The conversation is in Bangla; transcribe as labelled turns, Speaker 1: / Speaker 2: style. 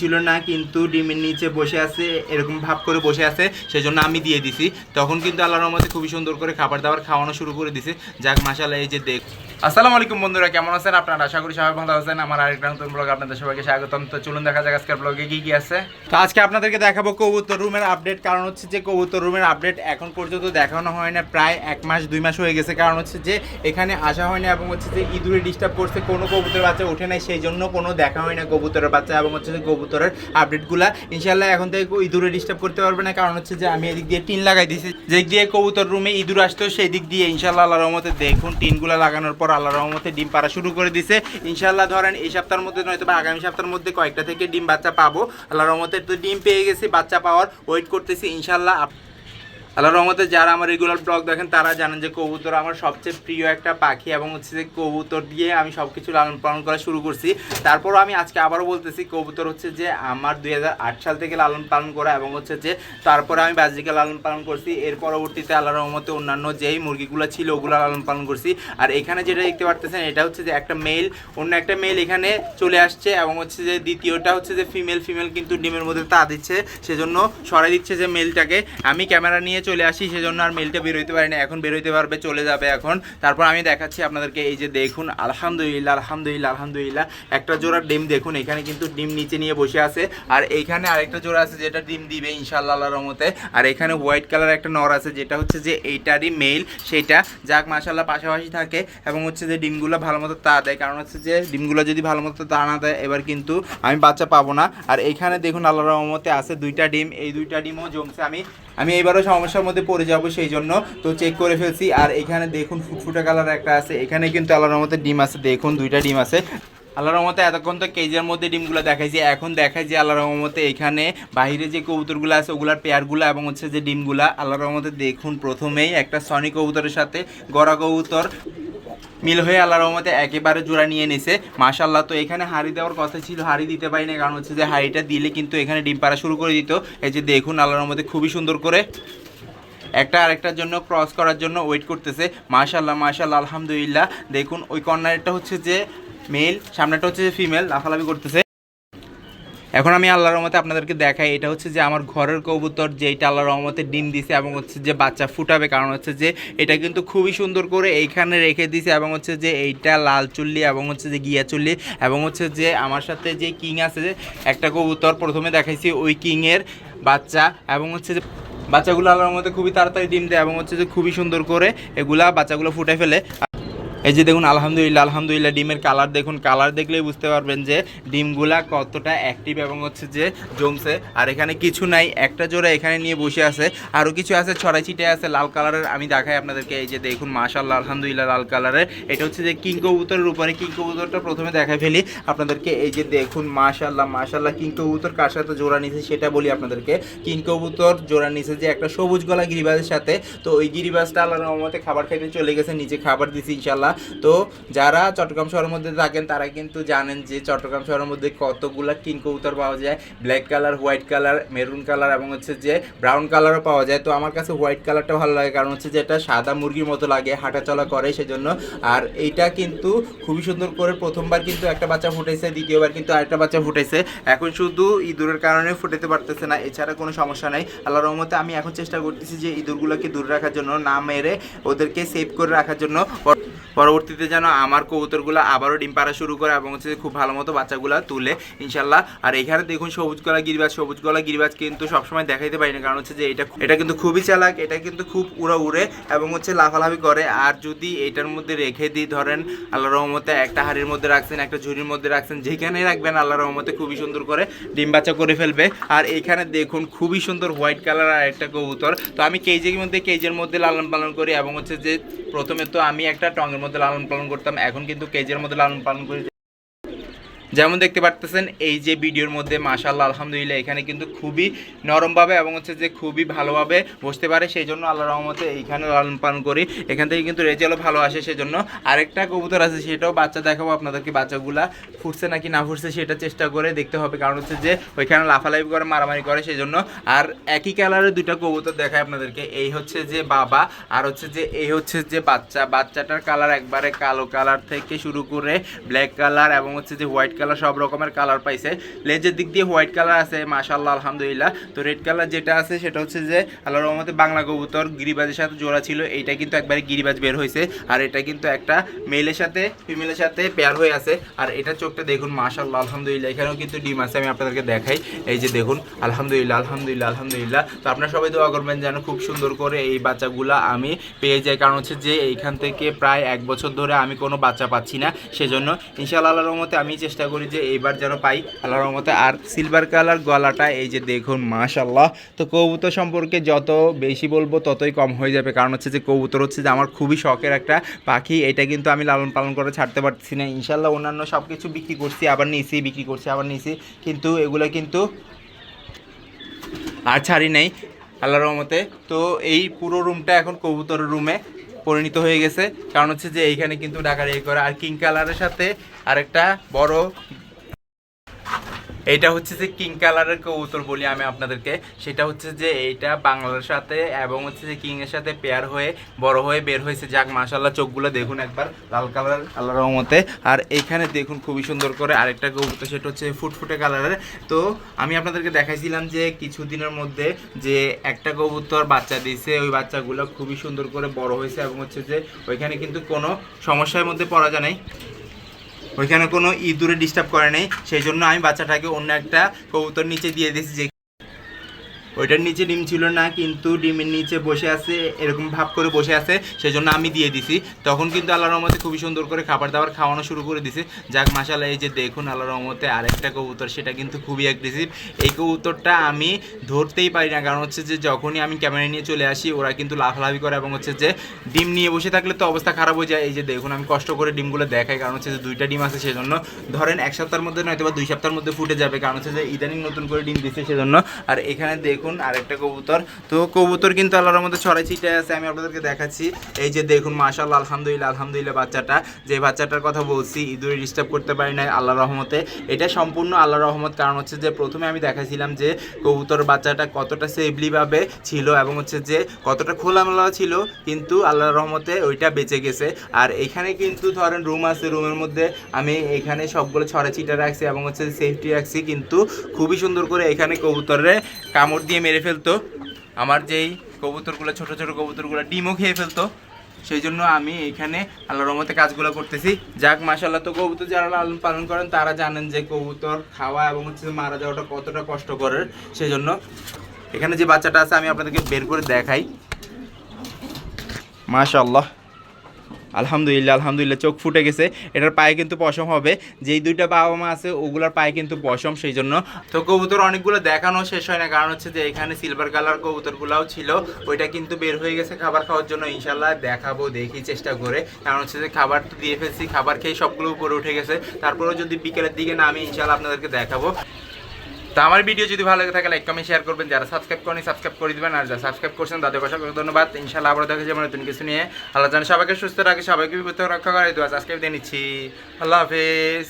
Speaker 1: ছিল না, কিন্তু ডিমের নিচে বসে আছে, এরকম ভাব করে বসে আছে, সেজন্য আমি দিয়ে দিছি। তখন কিন্তু আল্লাহর রহমতে খুবই সুন্দর করে খাবার দাবার খাওয়ানো শুরু করে দিছে। যাক মাশাআল্লাহ। এই যে দেখ, আসসালামু আলাইকুম বন্ধুরা, কেমন আছেন আপনারা? আশা করি সবাই ভালো আছেন। আমার আরেকটা নতুন ব্লগ আপনাদের সবাইকে স্বাগতম। তো চলুন দেখা যাক আজকের ব্লগে কি কি আছে। তো আজকে আপনাদেরকে দেখাবো কবুতর রুমের আপডেট। কারণ হচ্ছে যে কবুতর রুমের আপডেট এখন পর্যন্ত দেখানো হয় না, প্রায় 1 মাস 2 মাস হয়ে গেছে। কারণ হচ্ছে যে এখানে আসা হয় না এবং হচ্ছে যে ইঁদুরে ডিস্টার্ব করছে, কোনো কবুতরের বাচ্চা ওঠে নাই, সেই জন্য কোনো দেখা হয় না কবুতরের বাচ্চা। এবং হচ্ছে যে কবুতরের আপডেটগুলো ইনশাল্লাহ এখন থেকে ইঁদুরে ডিস্টার্ব করতে পারবে না। কারণ হচ্ছে যে আমি এদিক দিয়ে টিন লাগাই দিয়েছি, যেদিক দিয়ে কবুতর রুমে ইঁদুর আসতো সেই দিক দিয়ে ইনশাল্লাহ আল্লাহর রহমতে দেখুন টিনগুলো লাগানোর পর আল্লাহর রহমতে ডিম পাড়া শুরু করে দিছে। ইনশাল্লাহ ধরেন এই সপ্তাহের মধ্যে নয়তো বা আগামী সপ্তাহের মধ্যে কয়েকটা থেকে ডিম বাচ্চা পাবো আল্লাহর রহমতে। তো ডিম পেয়ে গেছি, বাচ্চা পাওয়ার ওয়েট করতেছি ইনশাল্লাহ। আল্লাহর রহমতে যারা আমার রেগুলার ব্লগ দেখেন তারা জানেন যে কবুতর আমার সবচেয়ে প্রিয় একটা পাখি এবং হচ্ছে যে কবুতর দিয়ে আমি সব কিছু লালন পালন করা শুরু করছি। তারপরও আমি আজকে আবারও বলতেছি, কবুতর হচ্ছে যে আমার 2008 সাল থেকে লালন পালন করা এবং হচ্ছে যে তারপরে আমি বাজরিকে লালন পালন করছি। এর পরবর্তীতে আল্লাহর রহমতে অন্যান্য যেই মুরগিগুলো ছিল ওগুলো লালন পালন করছি। আর এখানে যেটা দেখতে পারতেছেন এটা হচ্ছে যে একটা মেল, অন্য একটা মেল এখানে চলে আসছে এবং হচ্ছে যে দ্বিতীয়টা হচ্ছে যে ফিমেল কিন্তু ডিমের মধ্যে তা দিচ্ছে, সেজন্য সরাই দিচ্ছে যে মেলটাকে। আমি ক্যামেরা নিয়ে চলে আসি, সেজন্য আর মেলটা বেরোইতে পারি না, এখন বেরোইতে পারবে, চলে যাবে এখন। তারপর আমি দেখাচ্ছি আপনাদেরকে। এই যে দেখুন, আলহামদুলিল্লাহ আলহামদুলিল্লাহ আলহামদুলিল্লাহ, একটা জোড়া ডিম দেখুন, এখানে কিন্তু ডিম নিচে নিয়ে বসে আছে। আর এইখানে আরেকটা জোড়া আছে যেটা ডিম দিবে ইনশাআল্লাহ আল্লাহর রহমতে। আর এখানে হোয়াইট কালার একটা নর আছে যেটা হচ্ছে যে এইটারই মেল সেইটা। যাক মাশাআল্লাহ, পাশাপাশি থাকে এবং হচ্ছে যে ডিমগুলো ভালো মতো তা দেয়। কারণ হচ্ছে যে ডিমগুলো যদি ভালো মতো তা না দেয় এবার কিন্তু আমি বাচ্চা পাবো না। আর এইখানে দেখুন আল্লাহর রহমতে আছে 2টা ডিম, এই 2টা ডিমও জমছে। আমি এবারও সমস্যার মধ্যে পড়ে যাব, সেই জন্য তো চেক করে ফেলছি। আর এখানে দেখুন ফুটফুটে কালার একটা আছে, এখানে কিন্তু আল্লাহর রহমতে ডিম আছে, দেখুন 2টা ডিম আছে আল্লাহর রহমতে। এতক্ষণ তো কেজের মধ্যে ডিমগুলো দেখাইছি, এখন দেখাই যে আল্লাহর রহমতে এখানে বাইরে যে কবুতরগুলো আছে ওগুলার পেয়ারগুলো এবং হচ্ছে যে ডিমগুলা। আল্লাহর রহমতে দেখুন প্রথমেই একটা সনি কবুতরের সাথে গড়া কবুতর মিল হয়ে আল্লাহর রহমতে একেবারে জোড়া নিয়ে নিছে মাশাআল্লাহ। তো এখানে হাড়ি দেওয়ার কথা ছিল, হাড়ি দিতে পারি না, কারণ হচ্ছে যে হাড়িটা দিলে কিন্তু এখানে ডিম পাড়া শুরু করে দিত। এই যে দেখুন আল্লাহর রহমতে খুবই সুন্দর করে একটা আরেকটার জন্য ক্রস করার জন্য ওয়েট করতেছে। মাশাআল্লাহ মাশাআল্লাহ আলহামদুলিল্লাহ। দেখুন ওই কর্নারটা হচ্ছে যে মেল, সামনেটা হচ্ছে যে ফিমেল, লাফালাফি করতেছে। এখন আমি আল্লাহর রহমতে আপনাদেরকে দেখাই, এটা হচ্ছে যে আমার ঘরের কবুতর যেটা আল্লাহর রহমতে ডিম দিছে এবং হচ্ছে যে বাচ্চা ফুটাবে। কারণ হচ্ছে যে এটা কিন্তু খুবই সুন্দর করে এইখানে রেখে দিছে এবং হচ্ছে যে এইটা লাল চুল্লি এবং হচ্ছে যে গিয়া চুল্লি এবং হচ্ছে যে আমার সাথে যে কিং আছে একটা কবুতর প্রথমে দেখাইছি, ওই কিংয়ের বাচ্চা এবং হচ্ছে যে বাচ্চাগুলো আল্লাহর রহমতে খুবই তাড়াতাড়ি ডিম দেয় এবং হচ্ছে যে খুবই সুন্দর করে এগুলা বাচ্চাগুলো ফুটে ফেলে। এই যে দেখুন আলহামদুলিল্লাহ আলহামদুলিল্লাহ, ডিমের কালার দেখুন, কালার দেখলেই বুঝতে পারবেন যে ডিমগুলা কতটা অ্যাক্টিভ এবং হচ্ছে যে জমছে। আর এখানে কিছু নাই, একটা জোড়া এখানে নিয়ে বসে আছে, আরও কিছু আছে ছড়াই ছিটে আছে লাল কালারের। আমি দেখাই আপনাদেরকে, এই যে দেখুন মাশাআল্লাহ আলহামদুলিল্লাহ লাল কালারের। এটা হচ্ছে যে কিং কবুতরের উপরে, কিং কবুতরটা প্রথমে দেখাই ফেলি আপনাদেরকে। এই যে দেখুন মাশাআল্লাহ মাশাআল্লাহ, কিং কবুতর কার সাথে জোড়া নিছে সেটা বলি আপনাদেরকে। কিং কবুতর জোড়া নিছে যে একটা সবুজ গলা গিরিবাজের সাথে। তো ওই গিরিবাজটা আল্লাহর রহমতে খাবার খাইতে চলে গেছে, নিচে খাবার দিছি ইনশাআল্লাহ। তো যারা চট্টগ্রাম শহরের মধ্যে থাকেন তারা কিন্তু জানেন যে চট্টগ্রাম শহরের মধ্যে কতগুলা কিং কবুতর পাওয়া যায়, black colour, white colour, maroon colour এবং হচ্ছে যে ব্রাউন কালারও পাওয়া যায়। তো আমার কাছে হোয়াইট কালারটা ভালো লাগে, কারণ হচ্ছে যে এটা সাদা মুরগির মতো লাগে, হাঁটাচলা করে সেজন্য। আর এইটা কিন্তু খুবই সুন্দর করে প্রথমবার কিন্তু একটা বাচ্চা ফুটেছে, দ্বিতীয়বার কিন্তু আরেকটা বাচ্চা ফুটেছে। এখন শুধু ইঁদুরের কারণে ফুটাতে পারতেছে না, এছাড়া কোনো সমস্যা নাই আল্লাহর রহমতে। আমি এখন চেষ্টা করতেছি যে ইঁদুরগুলোকে দূরে রাখার জন্য, না মেরে ওদেরকে সেভ করে রাখার জন্য, পরবর্তীতে যেন আমার কবুতরগুলো আবারও ডিম পাড়া শুরু করে এবং হচ্ছে খুব ভালো মতো বাচ্চাগুলো তুলে ইনশাল্লাহ। আর এখানে দেখুন সবুজ গলা গিরিবাজ কিন্তু সবসময় দেখাইতে পারি না, কারণ হচ্ছে যে এটা কিন্তু খুবই চালাক, এটা কিন্তু খুব উড়ে এবং হচ্ছে লাফালাফি করে। আর যদি এটার মধ্যে রেখে দিই, ধরেন আল্লাহর রহমতে একটা হাড়ির মধ্যে রাখছেন, একটা ঝুড়ির মধ্যে রাখছেন, যেখানেই রাখবেন আল্লাহর রহমতে খুবই সুন্দর করে ডিম বাচ্চা করে ফেলবে। আর এখানে দেখুন খুবই সুন্দর হোয়াইট কালার আর একটা কবুতর। তো আমি কেজের মধ্যে লালন পালন করি এবং হচ্ছে যে প্রথমে তো আমি একটা টঙের মধ্যে লালন পালন করতাম, এখন কিন্তু কেজের মধ্যে লালন পালন করি। যেমন দেখতে পারতেছেন এই যে ভিডিওর মধ্যে মাশাআল্লাহ আলহামদুলিল্লাহ, এখানে কিন্তু খুবই নরমভাবে এবং হচ্ছে যে খুবই ভালোভাবে বসতে পারে, সেই জন্য আল্লাহর রহমতে এইখানে লালন পালন করি। এখান থেকে কিন্তু রেজাল্টও ভালো আসে, সেজন্য। আরেকটা কবুতর আছে, সেটাও বাচ্চা দেখাবো আপনাদেরকে, বাচ্চাগুলা ফুটছে নাকি না ফুটছে সেটা চেষ্টা করে দেখতে হবে, কারণ হচ্ছে যে ওইখানে লাফালাফি করে মারামারি করে সেই জন্য। আর একই কালারের 2টা কবুতর দেখায় আপনাদেরকে, এই হচ্ছে যে বাবা আর হচ্ছে যে এই হচ্ছে যে বাচ্চাটার কালার একবারে কালো কালার থেকে শুরু করে ব্ল্যাক কালার এবং হচ্ছে যে হোয়াইট কালার সব রকমের কালার পাইছে। লেজের দিক দিয়ে হোয়াইট কালার আছে মাশাআল্লাহ আলহামদুলিল্লাহ। তো রেড কালার যেটা আছে সেটা হচ্ছে যে আল্লাহর রহমতে বাংলা কবুতর গিরিবাজের সাথে জোড়া ছিল, এইটা কিন্তু একবারে গিরিবাজ বের হয়েছে। আর এটা কিন্তু একটা মেলের সাথে ফিমেলের সাথে পেয়ার হয়ে আছে। আর এটা চোখটা দেখুন মাশাআল্লাহ আলহামদুলিল্লাহ, এখানেও কিন্তু ডিম আছে, আমি আপনাদেরকে দেখাই। এই যে দেখুন আলহামদুলিল্লাহ আলহামদুলিল্লাহ আলহামদুলিল্লাহ। তো আপনারা সবাই দোয়া করবেন যেন খুব সুন্দর করে এই বাচ্চাগুলা আমি পেয়ে যাই, কারণ হচ্ছে যে এইখান থেকে প্রায় 1 বছর ধরে আমি কোনো বাচ্চা পাচ্ছি না, সেজন্য ইনশাআল্লাহ আল্লাহর রহমতে আমি চেষ্টা করি যে এইবার যেন পাই আল্লাহর রহমতে। আর সিলভার কালার গলাটা এই যে দেখুন মাশাআল্লাহ। তো কবুতর সম্পর্কে যত বেশি বলবো ততই কম হয়ে যাবে, কারণ হচ্ছে যে কবুতর হচ্ছে যে আমার খুবই শখের একটা পাখি, এটা কিন্তু আমি লালন পালন করে ছাড়তে পারছি না। ইনশাআল্লাহ অন্যান্য সব কিছু বিক্রি করছি, আবার নিয়েছি, বিক্রি করছি, আবার নিয়েছি, কিন্তু এগুলো কিন্তু আর ছাড়ি নেই আল্লাহর রহমতে। তো এই পুরো রুমটা এখন কবুতরের রুমে পরিণত হয়ে গেছে, কারণ হচ্ছে যে এইখানে কিন্তু ঢাকার এই করে। আর কিং কালারের সাথে আরেকটা বড়, এইটা হচ্ছে যে কিং কালারের কবুতর বলি আমি আপনাদেরকে, সেটা হচ্ছে যে এইটা বাংলার সাথে এবং হচ্ছে যে কিং এর সাথে পেয়ার হয়ে বড় হয়ে বের হয়েছে। যাক মাশাআল্লাহ, চোখগুলো দেখুন একবার লাল কালার আল্লাহর রহমতে। আর এইখানে দেখুন খুবই সুন্দর করে আরেকটা কবুতর, সেটা হচ্ছে ফুটফুটে কালারের। তো আমি আপনাদেরকে দেখাইছিলাম যে কিছুদিনের মধ্যে যে একটা কবুতর বাচ্চা দিয়েছে, ওই বাচ্চাগুলো খুবই সুন্দর করে বড় হয়েছে এবং হচ্ছে যে ওইখানে কিন্তু কোনো সমস্যার মধ্যে পড়া যায় নাই, ওইখানে কোনো ইঁদুরে ডিস্টার্ব করে নেই। সেই জন্য আমি বাচ্চাটাকে অন্য একটা কবুতর নিচে দিয়ে দিয়েছি, যে ওইটার নিচে ডিম ছিল না, কিন্তু ডিমের নিচে বসে আছে, এরকম ভাব করে বসে আছে, সেই জন্য আমি দিয়ে দিছি। তখন কিন্তু আল্লাহর রহমতে খুবই সুন্দর করে খাবার দাবার খাওয়ানো শুরু করে দিছে। যাক মাশাআল্লাহ, এই যে দেখুন আল্লাহর রহমতে আরেকটা কবুতর, সেটা কিন্তু খুবই অ্যাগ্রেসিভ। এই কবুতরটা আমি ধরতেই পারি না, কারণ হচ্ছে যে যখনই আমি ক্যামেরা নিয়ে চলে আসি ওরা কিন্তু লাফালাফি করে এবং হচ্ছে যে ডিম নিয়ে বসে থাকলে তো অবস্থা খারাপ হয়ে যায়। এই যে দেখুন আমি কষ্ট করে ডিমগুলো দেখাই, কারণ হচ্ছে যে 2টা ডিম আছে, সেজন্য ধরেন 1 সপ্তাহের মধ্যে নয়তো বা 2 সপ্তাহের মধ্যে ফুটে যাবে, কারণ হচ্ছে যে ইদানিং নতুন করে ডিম দিচ্ছে সেজন্য। আর এখানে দেখুন আরেকটা কবুতর। তো কবুতর কিন্তু আল্লাহর মধ্যে ছড়াই ছিটায় আছে, আমি আপনাদেরকে দেখাচ্ছি। এই যে দেখুন মাশাআল্লাহ আলহামদুলিল্লাহ আলহামদুলিল্লাহ, বাচ্চাটা, যে বাচ্চাটার কথা বলছি ইঁদুরে ডিস্টার্ব করতে পারি না আল্লাহর রহমতে, এটা সম্পূর্ণ আল্লাহর রহমত। কারণ হচ্ছে যে প্রথমে আমি দেখাইছিলাম যে কবুতর বাচ্চাটা কতটা সেফলিভাবে ছিল এবং হচ্ছে যে কতটা খোলামেলা ছিল, কিন্তু আল্লাহর রহমতে ওইটা বেঁচে গেছে। আর এখানে কিন্তু ধরেন রুম আছে, রুমের মধ্যে আমি এখানে সবগুলো ছড়া ছিটা রাখছি এবং হচ্ছে সেফটি রাখছি, কিন্তু খুবই সুন্দর করে এখানে কবুতরে কামড় দিয়ে মেরে ফেলতো। আমার যেই কবুতরগুলো ছোট ছোট কবুতরগুলো ডিমও খেয়ে ফেলতো, সেই জন্য আমি এখানে আল্লাহর রহমতে কাজগুলো করতেছি। যাক মাশাআল্লাহ। তো কবুতর যারা লালন পালন করেন তারা জানেন যে কবুতর খাওয়া এবং হচ্ছে মারা যাওয়াটা কতটা কষ্টকরের, সেই জন্য এখানে যে বাচ্চাটা আছে আমি আপনাদেরকে বের করে দেখাই। মাশাআল্লাহ আলহামদুলিল্লাহ আলহামদুলিল্লাহ, চোখ ফুটে গেছে। এটার পায়ে কিন্তু পশম হবে, যেই 2টা বাবা মা আছে ওগুলোর পায়ে কিন্তু পশম, সেই জন্য। তো কবুতর অনেকগুলো দেখানো শেষ হয় না, কারণ হচ্ছে যে এখানে সিলভার কালার কবুতরগুলোও ছিল, ওইটা কিন্তু বের হয়ে গেছে খাবার খাওয়ার জন্য। ইনশাল্লাহ দেখাবো, দেখি চেষ্টা করে, কারণ হচ্ছে যে খাবার তো দিয়ে ফেলছি, খাবার খেয়ে সবগুলো উপরে উঠে গেছে। তারপরেও যদি বিকেলের দিকে না, আমি ইনশাল্লাহ আপনাদেরকে দেখাবো। তো আমার ভিডিও যদি ভালো লাগে থাকে লাইক কমেন্ট শেয়ার করবেন, যারা সাবস্ক্রাইব করেনি সাবস্ক্রাইব করে দিবেন, আর যারা সাবস্ক্রাইব করছেন তাদের অসংখ্য ধন্যবাদ। ইনশাআল্লাহ আবার দেখা যাবে নতুন কিছু নিয়ে। আল্লাহ জানে সবাইকে সুস্থ রাখে, সবাইকে বিপদ রক্ষা করে। তো আজকে বিদায় নিচ্ছি, আল্লাহ হাফেজ।